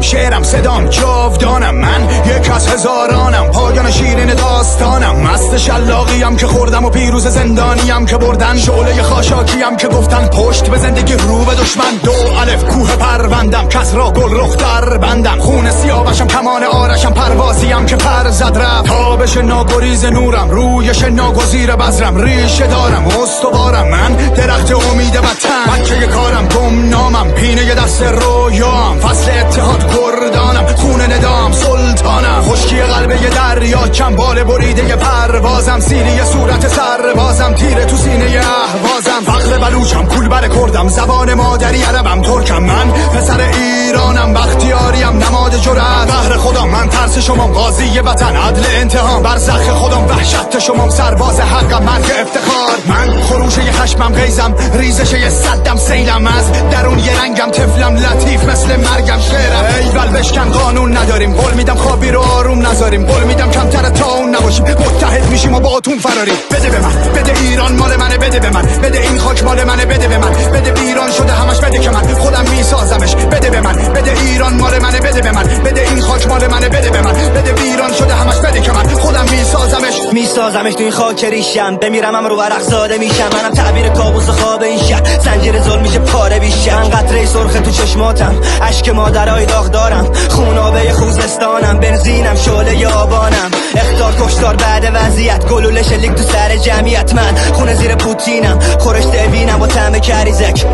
شعرم صدام جاودانم، من یک از هزارانم، پایان شیرین داستانم. مست شلاقیم که خوردم و پیروز زندانیم که بردن، شعله خاشاکیم که گفتن پشت به زندگی رو به دشمن. دو الف کوه پروندم، کس را گل رخ در بندم، خون سیاوشم کمان آرشم، پروازیم که پر زد رفت. تابش ناگریز نورم، رویش ناگزیر بذرم، ریشه دارم استوارم، من درخت امید وطن. بچه کارم گمنامم، پینه دست رویام، فصل اتحاد گردانم، خون ندام سلطانم. خشکی قلب یه دریا، چنبال بریده پروازم، سیری صورت سربازم، تیره تو سینه اهوازم. فقر بلوچم، کولبر کردم، زبان مادری عربم، ترکم، من پسر ایرانم، بختیاریم نماد جرأت. قهر خودم، من ترس شمام، قاضی وطن عدل انتقام، برزخ خودم وحشت شمام، سرباز حقم، مرگ افتخار. من خروشه خشمم، غیزم ریزش صدم، سیلم از درون یه رنگم، طفلم لطیف مثل مرگم، شعرم ایول بشکن. قانون نداریم، قول میدم خوابی رو آروم نذاریم، قول میدم کمتر تا اون نباشیم، متحد میشیم و با اتون فراریم. بده به من، بده ایران مال منه، بده به من، بده این خاک مال منه، بده به من، بده ویران شده همش، بده که من خودم میسازمش. بده به من، بده ایران مال منه، بده به من، بده این خاک مال منه، بده به من، بده ویران شده همش، بده که من خودم میسازمش تو این خاک ریشم. بمیرم هم رو ورق زاده میشم، منم تعبیر کابوس خواب این شهر، زنجیر ظلم میشه پاره بیشم. من قطره سرخ تو چشماتم، اشک مادرای داغ دارم، خونابه خوزستانم، بنزینم شعله آبانم. اخطار کشتار بعد وضعیت، گلوله شلیک تو سر جمعیت. من خونه زیر پوتینم، خورشت بینم با طعم کریزک،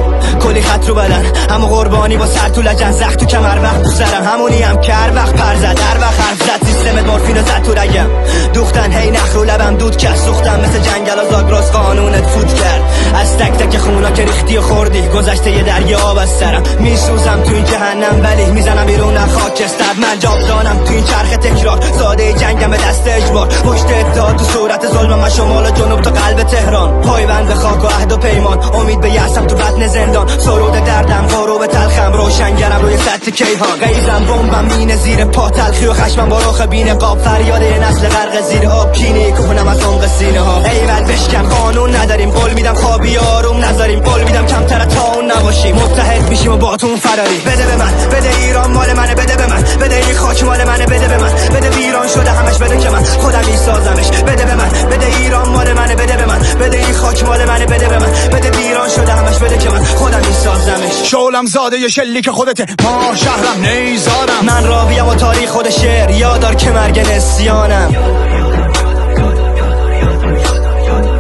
کلی خط رو بدن، همو قربانی با سر تو لجن، زخ تو کمر وقت تو سرم، همونی هم که هر وقت پر زد، هر وقت حرف زد، سیستم مورفینو زد تو رگم. دوختن هی نخ رو لبم دود کرد، سوختم مثل جنگل و زاگرس، قانونت فوت کرد. از تک تک خونا که ریختی و خوردی، گذشته یه دریا آب از سرم، میسوزم تو این جهنم ولی میزنم بیرون از خاکستر. من جاودانم تو این چرخ تکرار، زاده جنگم به دست اجبار، پشت اتحاد تو صورت ظلمم، از شمال و جنوب تا قلب تهران. پایبند به خاک و عهد و پیمان، امید به یأسم تو بطن زندان، سرود دردم غروب تلخم، روشنگرم روی سطح کیهان. غیظم بمبم مینه زیر پا، تلخی و خشمم با رخ بین قاب، فریاد یه نسل غرق زیر آب، کینه کهنم از عمق سینه ها. ایول بشکن، قانون نداریم، قول میدم خوابی آروم نذاریم، قول میدم کمتر تا اون نباشیم، متحد میشیم و با تون فراری. بده به من، بده ایران مال منه، بده به من، بده این خاک مال منه، بده به من، بده ویران شده همش، بده که من خودم میسازمش. بده به من، بده ایران مال منه، بده به من، بده این خاک مال منه، بده به من، بده ویران شده همش، بده که من خودم میسازمش. شعلم زاده شلیک خودته، ما شهرم نیزارم، من راویم و تاریخ خود شعر، یادار که مرگ نسیانم،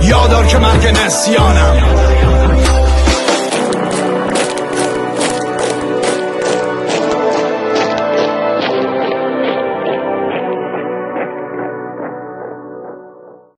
یادار که مرگ نسیانم.